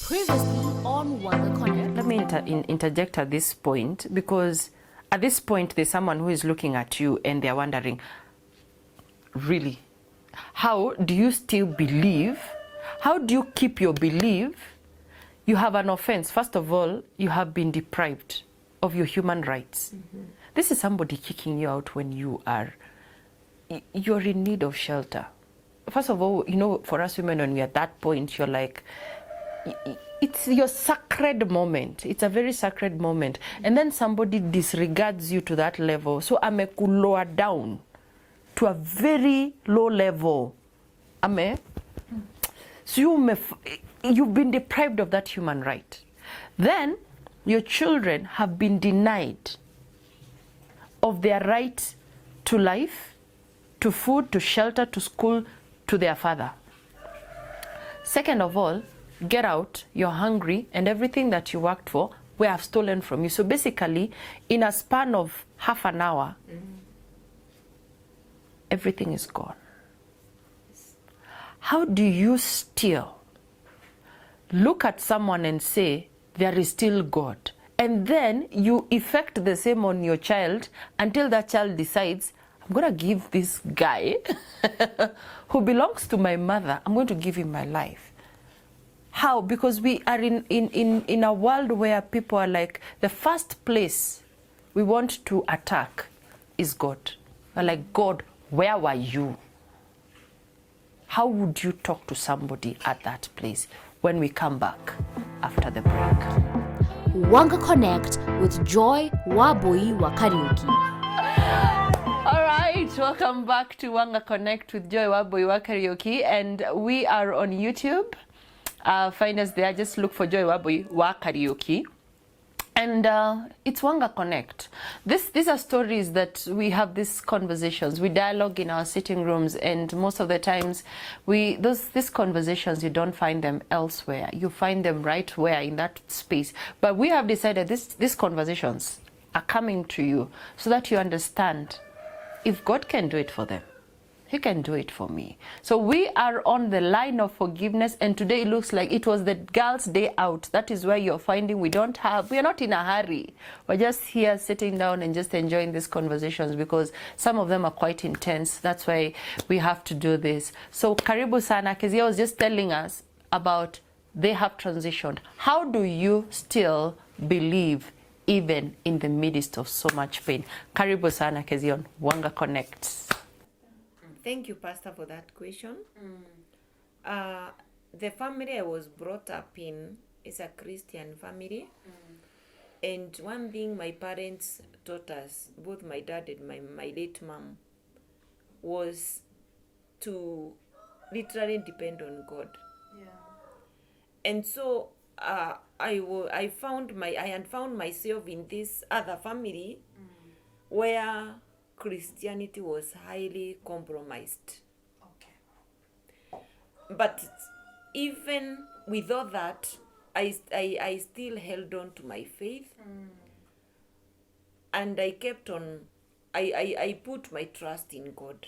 Previously on Wanga Connect. Let me interject at this point, because at this point there's someone who is looking at you and they're wondering, really, how do you still believe? How do you keep your belief? You have an offense. First of all, you have been deprived of your human rights. Mm-hmm. This is somebody kicking you out when you're in need of shelter. First of all, you know, for us women, when we're at that point, you're like, it's your sacred moment. It's a very sacred moment. And then somebody disregards you to that level. So amekuloa down to a very low level. So you've been deprived of that human right. Then your children have been denied of their right to life, to food, to shelter, to school, to their father. Second of all, get out, you're hungry, and everything that you worked for, we have stolen from you. So basically, in a span of half an hour, everything is gone. How do you still look at someone and say, there is still God? And then you effect the same on your child until that child decides, I'm going to give this guy who belongs to my mother, I'm going to give him my life. How? Because we are in a world where people are like, the first place we want to attack is God. We're like, God, where were you? How would you talk to somebody at that place? When we come back after the break. Wanga Connect with Joy Wabui wa Karaoke. All right, welcome back to Wanga Connect with Joy Wabui wa Karaoke, and we are on YouTube. Find us there, just look for Joy Wabui wa Karaoke. And it's Wanga Connect. These are stories that we have, these conversations. We dialogue in our sitting rooms, and most of the times, these conversations, you don't find them elsewhere. You find them right where, in that space. But we have decided these conversations are coming to you so that you understand, if God can do it for them, He can do it for me. So we are on the line of forgiveness, and today it looks like it was the girls' day out. That is where you're finding we are not in a hurry. We're just here sitting down and just enjoying these conversations, because some of them are quite intense. That's why we have to do this. So karibu sana. Kezia was just telling us about they have transitioned. How do you still believe even in the midst of so much pain? Karibu sana, Kezia, on Wanga Connects. Thank you, Pastor, for that question. The family I was brought up in is a Christian family. And one thing my parents taught us, both my dad and my late mom, was to literally depend on God. Yeah. And so I had found myself in this other family where Christianity was highly compromised. Okay. But even with all that, I still held on to my faith. And I kept on, I put my trust in God.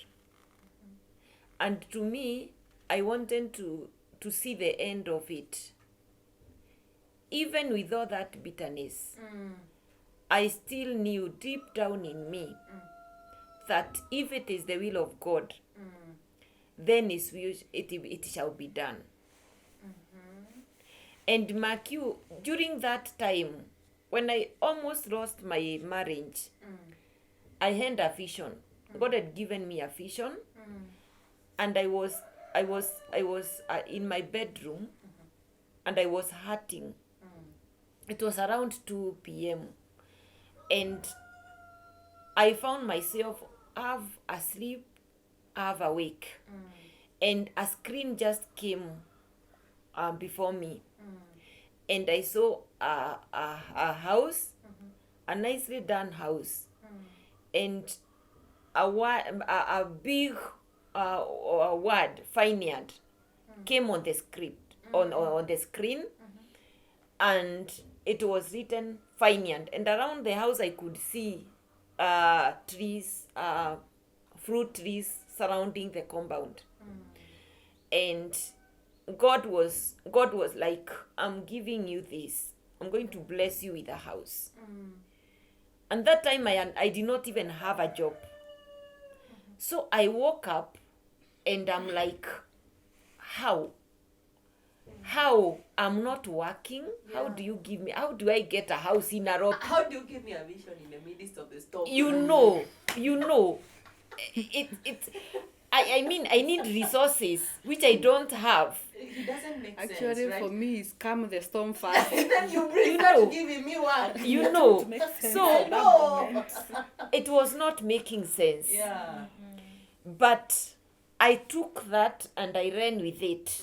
And to me, I wanted to see the end of it. Even with all that bitterness, I still knew deep down in me that if it is the will of God, then it shall be done. And mark you, during that time, when I almost lost my marriage, I had a vision. God had given me a vision, and I was in my bedroom, and I was hurting. It was around 2 p.m. and I found myself half asleep, half awake. And a screen just came before me. And I saw a house, a nicely done house. And a big word, vineyard, came on the script, on the screen. And it was written vineyard. And around the house I could see trees, fruit trees surrounding the compound. And God was like, I'm giving you this. I'm going to bless you with a house. And that time I did not even have a job. So I woke up and I'm like, how I'm not working? How do you give me, how do I get a house in Nairobi? How do you give me a vision in the midst of the storm? You know, I mean, I need resources which I don't have. It doesn't make Actually, sense, right? for me, it's calm the storm first. Then you You start know. giving me one. You know, It makes sense so at that moment. it was not making sense. Yeah. But I took that and I ran with it.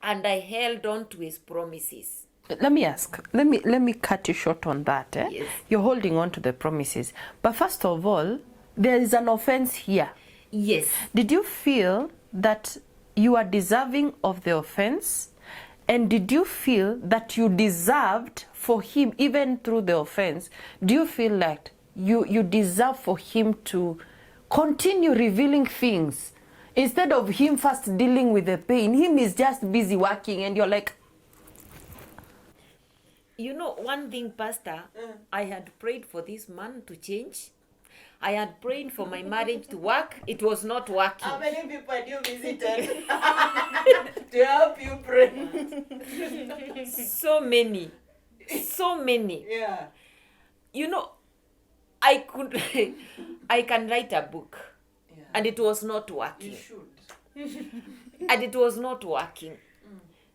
And I held on to his promises. Let me ask. Let me cut you short on that. Yes. You're holding on to the promises, but first of all, there is an offense here. Yes. Did you feel that you are deserving of the offense, and did you feel that you deserved for him, even through the offense? Do you feel like you deserve for him to continue revealing things? Instead of him first dealing with the pain, him is just busy working, and you're like, You know, one thing, Pastor, I had prayed for this man to change. I had prayed for my marriage to work. It was not working. how many people have you visited to help you pray? So many. So many. Yeah. You know, I could, I can write a book. Yeah. And it was not working. You should. And it was not working.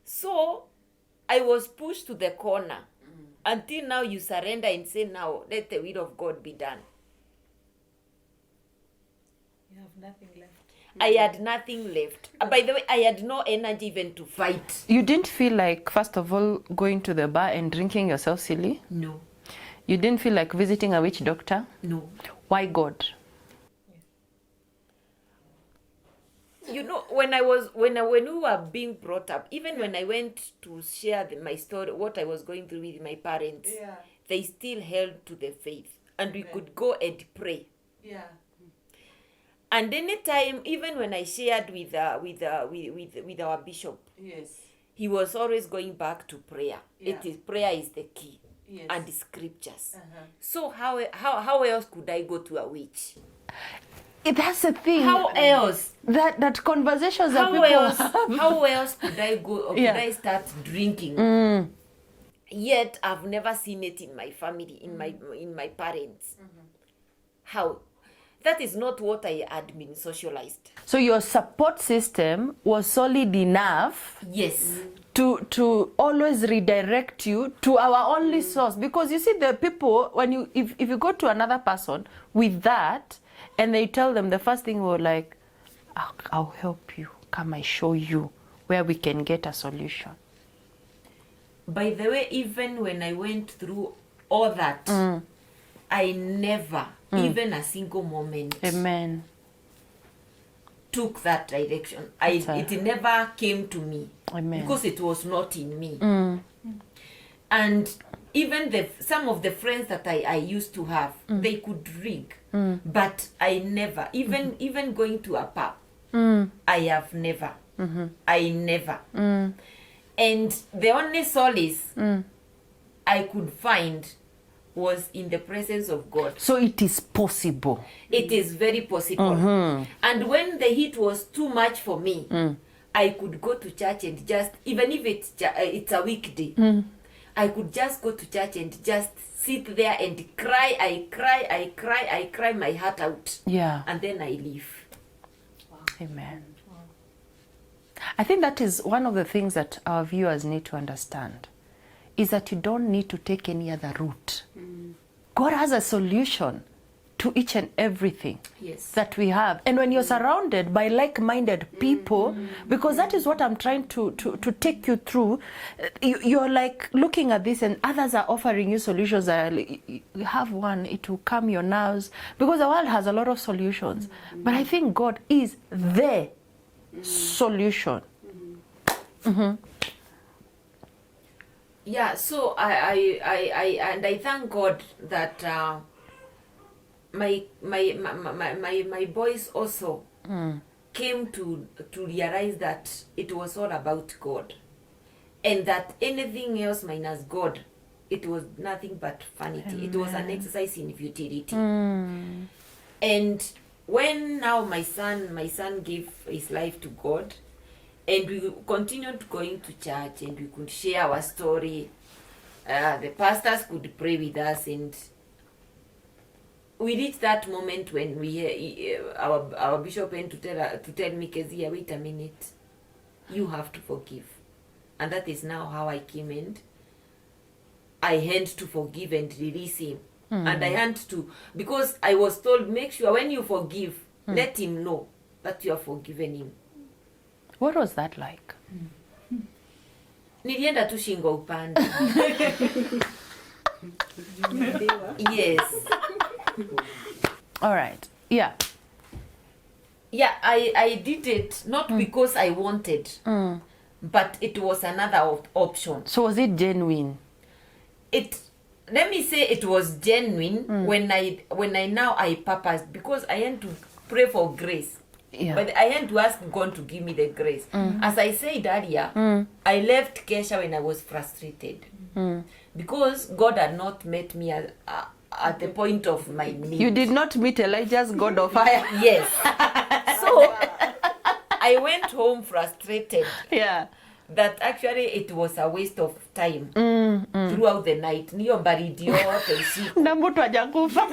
So I was pushed to the corner. Until now you surrender and say, now let the will of God be done. You have nothing left. I had nothing left. By the way, I had no energy even to fight. You didn't feel like, first of all, going to the bar and drinking yourself silly? No. You didn't feel like visiting a witch doctor? No. Why God? You know, when we were being brought up, even when I went to share my story, what I was going through with my parents, they still held to the faith, and we could go and pray. Yeah. And anytime, even when I shared with our bishop, Yes. he was always going back to prayer. Yeah. Prayer is the key, Yes. and scriptures. Uh-huh. So how else could I go to a witch? That's the thing. How else? That conversations that How people else? have. How else could I go? Or Yeah. could I start drinking? Yet I've never seen it in my family, in my parents. How? That is not what I had been socialized. So your support system was solid enough Yes. to always redirect you to our only source. Because you see, the people, when if you go to another person with that, and they tell them, the first thing will like, I'll help you. Come, I show you where we can get a solution. By the way, even when I went through all that, I never, even a single moment, Amen. took that direction. It never came to me. Amen. Because it was not in me. And even some of the friends that I used to have, they could drink. But I never, even going to a pub, I have never. I never. And the only solace I could find was in the presence of God. So it is possible. It is very possible. And when the heat was too much for me, I could go to church and just, even if it's a weekday, I could just go to church and just sit there and cry. I cry my heart out. Yeah. And then I leave. Amen. I think that is one of the things that our viewers need to understand, is that you don't need to take any other route. God has a solution to each and everything Yes. that we have. And when you're surrounded by like-minded people, because that is what I'm trying to take you through, you're like looking at this and others are offering you solutions that are, you have one, it will calm your nerves, because the world has a lot of solutions. But I think God is the solution. Yeah, so I thank God that my boys also came to realize that it was all about God, and that anything else minus God, it was nothing but vanity. It was an exercise in futility. And when now my son gave his life to God, and we continued going to church, and we could share our story, the pastors could pray with us, and we reached that moment when our bishop went to tell me, Kezia, wait a minute, you have to forgive. And that is now how I came in. I had to forgive and release him. And I had to, because I was told, make sure when you forgive, let him know that you have forgiven him. What was that like? Nilienda tu shingo upande. Yes. All right. Yeah. Yeah, I did it not because I wanted, but it was another option. So was it genuine? Let me say it was genuine when I purposed, because I had to pray for grace. Yeah. But I had to ask God to give me the grace. As I said earlier, I left Kesha when I was frustrated. Because God had not met me at the point of my need. You did not meet Elijah's God of fire. Yes. So I went home frustrated. Yeah. That actually it was a waste of time throughout the night. Niyo baridi yote usiku. Na mtu hajakufa.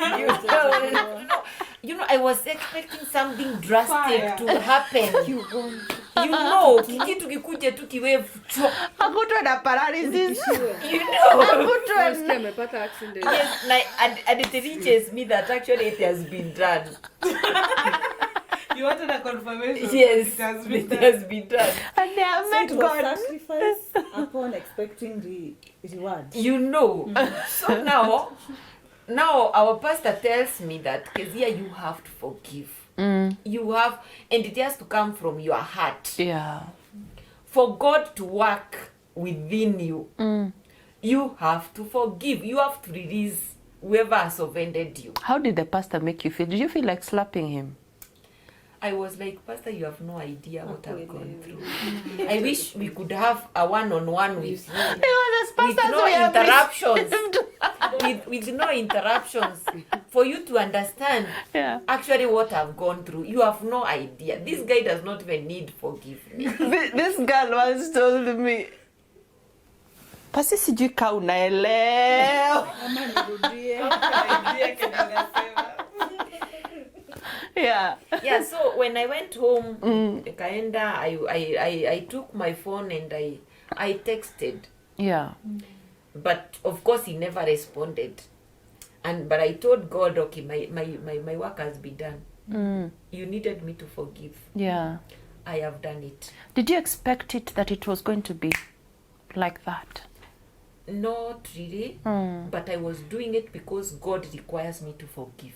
You know, I was expecting something drastic to happen. You know, kitu kikuje tu kiwevu. Hakutwa na paralysis. You know. Hakutwa na... Amepata accident. Yes, like, and it reaches me that actually it has been done. You wanted a confirmation? Yes, It has it been has been done. And they have So met it was God. sacrifice upon expecting the reward. You know. So now our pastor tells me that, Kezia, you have to forgive. You have, and it has to come from your heart. Yeah. For God to work within you, you have to forgive. You have to release whoever has offended you. How did the pastor make you feel? Did you feel like slapping him? I was like, Pastor, you have no idea what I've gone through. I wish we could have a one-on-one with you. With no interruptions. with no interruptions. For you to understand actually what I've gone through. You have no idea. This guy does not even need forgiveness. This girl once told me, Pasi sijui ka unaelewa. Ama nirudie. Yeah. Yeah, so when I went home, Kaenda, I took my phone and I texted. Yeah. But of course he never responded. But I told God, okay, my work has been done. You needed me to forgive. Yeah. I have done it. Did you expect it that it was going to be like that? Not really, but I was doing it because God requires me to forgive.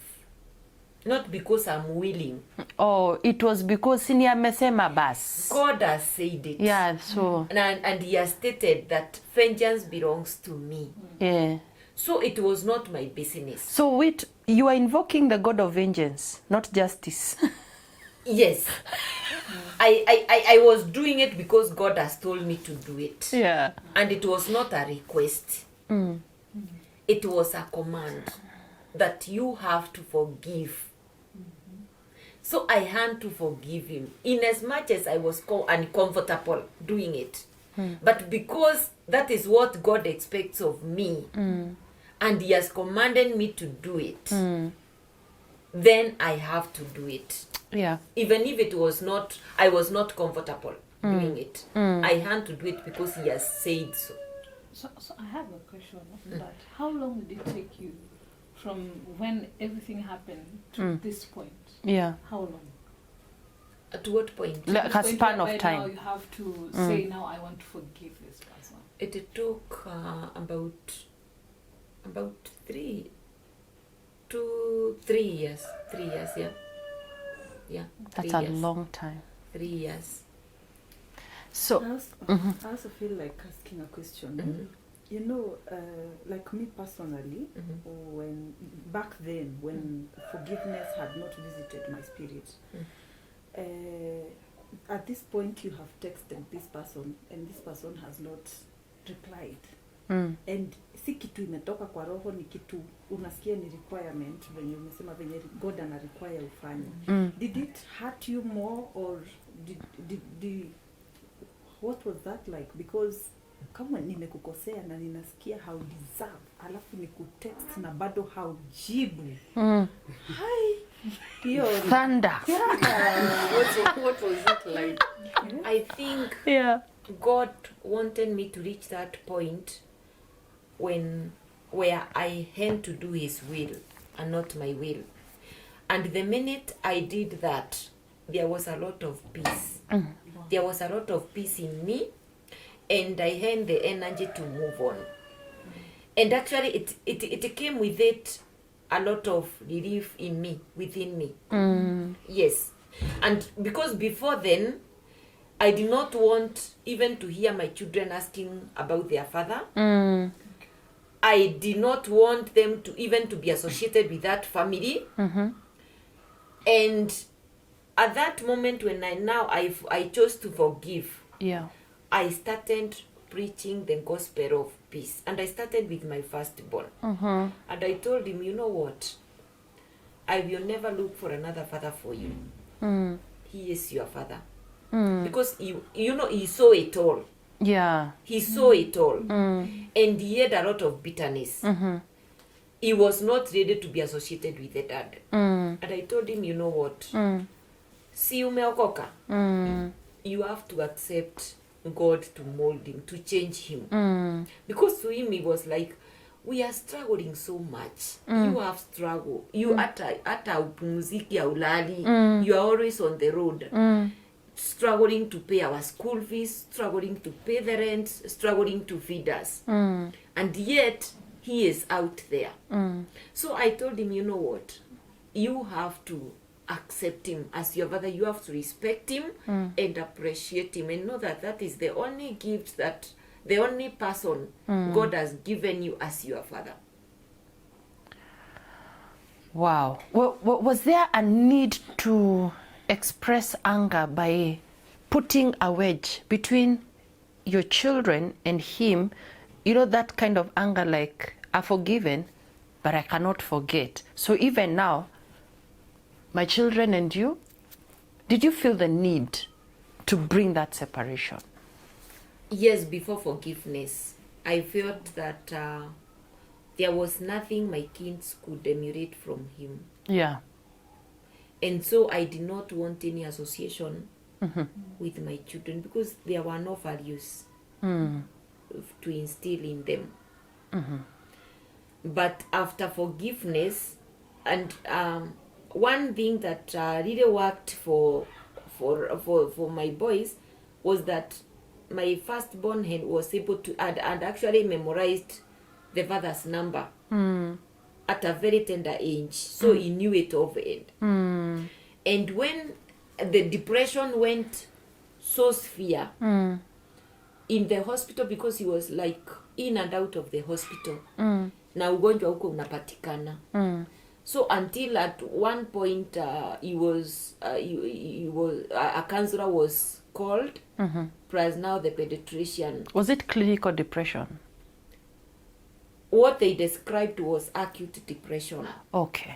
Not because I'm willing. Oh, it was because sini amesema bas. God has said it. Yeah, so. And he has stated that vengeance belongs to me. Yeah. So it was not my business. So wait, you are invoking the God of vengeance, not justice. Yes. I was doing it because God has told me to do it. Yeah. And it was not a request. It was a command that you have to forgive. So I had to forgive him in as much as I was uncomfortable doing it. But because that is what God expects of me, and he has commanded me to do it, then I have to do it. Yeah. Even if I was not comfortable doing it. I had to do it because he has said so. So I have a question on that. How long did it take you from when everything happened to this point? Yeah. How long? At what point? Like a span of Now time. you have to say, now I want to forgive this person. It took about 3 years. 3 years, yeah. Yeah. That's 3 a years. long time. 3 years. So, I also feel like asking a question. You know, like me personally, when back then, when forgiveness had not visited my spirit, at this point you have texted this person and this person has not replied. And si kitu imetoka kwa roho, ni kitu unasikia ni requirement, venye umesema venye God ana require ufanye. Did it hurt you more, or did what was that like? Because kama nimekukosea na ninasikia how deserve, alafu nikutext na bado haujibu. Hi. Thunder. Yeah. What was it like? I think God wanted me to reach that point where I had to do his will and not my will. And the minute I did that, there was a lot of peace. There was a lot of peace in me, and I had the energy to move on. And actually it came with it a lot of relief in me, within me. Yes. And because before then, I did not want even to hear my children asking about their father. I did not want them to even to be associated with that family. And at that moment when I chose to forgive, I started preaching the gospel of peace. And I started with my firstborn. And I told him, you know what? I will never look for another father for you. He is your father. Because he saw it all. He saw it all. And he had a lot of bitterness. He was not ready to be associated with the dad. And I told him, you know what? Si umeokoka. You have to accept God to mold him, to change him. Because to him, he was like, we are struggling so much. You have struggled. You ata upumziki aulali. You are always on the road. Struggling to pay our school fees, struggling to pay the rent, struggling to feed us. And yet, he is out there. So I told him, you know what? You have to accept him as your father. You have to respect him and appreciate him, and know that that is the only gift, that the only person God has given you as your father. Wow. Well, was there a need to express anger by putting a wedge between your children and him? You know, that kind of anger, like, I've forgiven, but I cannot forget. So even now, my children and you, did you feel the need to bring that separation? Yes, before forgiveness, I felt that there was nothing my kids could emulate from him. Yeah. And so I did not want any association with my children, because there were no values to instill in them. But after forgiveness, and one thing that really worked for my boys was that my firstborn was able to and actually memorized the father's number at a very tender age, so he knew it of it. And when the depression went so severe in the hospital, because he was like in and out of the hospital, na ugonjwa huko unapatikana. So until at one point he was a counselor was called, plus now the pediatrician. Was it clinical depression? What they described was acute depression. Okay.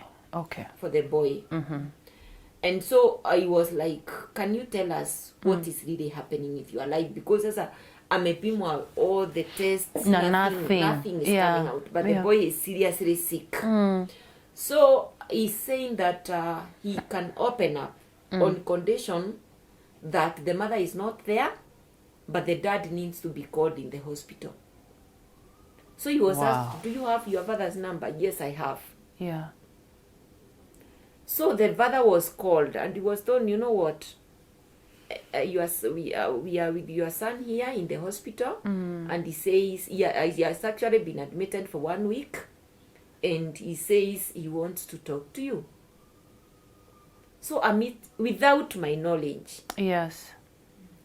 For the boy. And so I was like, can you tell us what is really happening with your life? Because as amepimwa all the tests, nothing is coming out. But the boy is seriously sick. So he's saying that he can open up on condition that the mother is not there, but the dad needs to be called in the hospital. So he was asked, do you have your father's number? Yes, I have. Yeah. So the father was called, and he was told, you know what, we are with your son here in the hospital, and he says he has actually been admitted for 1 week, and he says he wants to talk to you. So without my knowledge, Yes.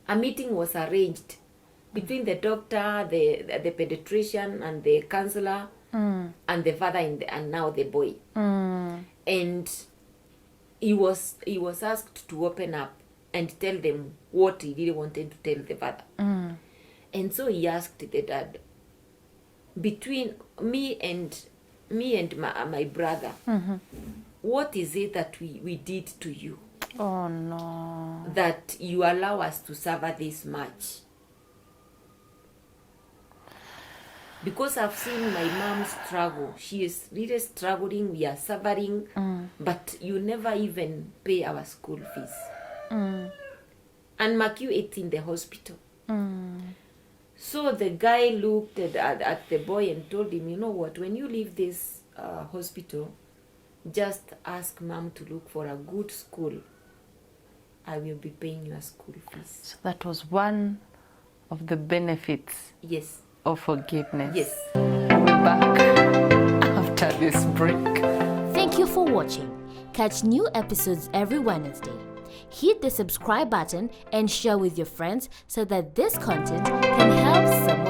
a meeting was arranged between the doctor, the pediatrician, and the counselor, and the father and now the boy. And he was asked to open up and tell them what he really wanted to tell the father. And so he asked the dad, between me and my brother, what is it that we did to you Oh no. that you allow us to suffer this much? Because I've seen my mom struggle. She is really struggling. We are suffering, but you never even pay our school fees. And Makiu is in the hospital. So the guy looked at the boy and told him, you know what, when you leave this hospital, just ask mom to look for a good school. I will be paying your school fees. So that was one of the benefits Yes. of forgiveness. Yes. We'll be back after this break. Thank you for watching. Catch new episodes every Wednesday. Hit the subscribe button and share with your friends so that this content can help someone